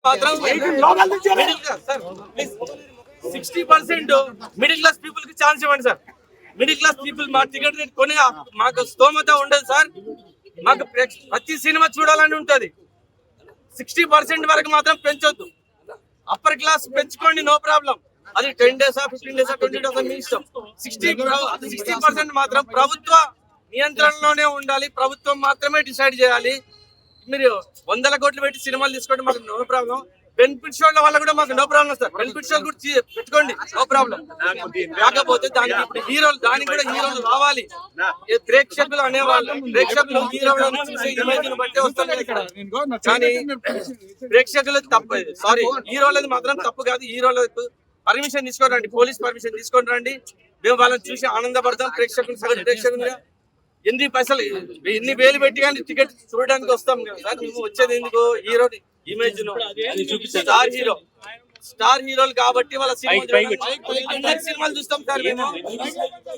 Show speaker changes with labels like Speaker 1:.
Speaker 1: 60% middle class people కి chance ఇవ్వండి sir. Middle class people మా టికెట్ కొని మాకు స్తోమత ఉండదు సార్. మాకు ప్రతి సినిమా చూడాలని ఉంటది. 60% వరకు మాత్రం పెంచొద్దు. అప్పర్ క్లాస్ పెంచుకోండి, నో ప్రాబ్లం. అది 10 days 15 days 20 days మీ ఇష్టం. 60% మాత్రం ప్రభుత్వ నియంత్రణలోనే ఉండాలి. ప్రభుత్వం మాత్రమే డిసైడ్ చేయాలి. మీరు 100 కోట్లు పెట్టి సినిమాలు తీసుకోండి, మాకు నో ప్రాబ్లం. బెనిఫిట్ షోల వల్ల కూడా మాకు నో ప్రాబ్లం సార్. బెనిఫిట్ షోలు కూడా పెట్టుకోండి, నో ప్రాబ్లం. కాకపోతే దానికి ఇప్పుడు హీరోలు, దానికి కూడా హీరోలు రావాలి. ప్రేక్షకులు అనేవాళ్ళు, ప్రేక్షకులు హీరోలను చూసే ఇమేజ్ బట్టే వస్తారు ఇక్కడ. కానీ ప్రేక్షకులు తప్పు, సారీ హీరోలది మాత్రం తప్పు కాదు. హీరోలకు పర్మిషన్ తీసుకొని రండి, పోలీస్ పర్మిషన్ తీసుకొని రండి. మేము వాళ్ళని చూసి ఆనందపడతాం. ప్రేక్షకులుగా ఎన్ని పైసలు, ఎన్ని వేలు పెట్టి కానీ టికెట్ చూడడానికి వస్తాం కదా సార్. మేము వచ్చేది ఎందుకు? హీరో ఇమేజ్ స్టార్ హీరోలు కాబట్టి వాళ్ళ సినిమాలు చూస్తాం సార్ మేము.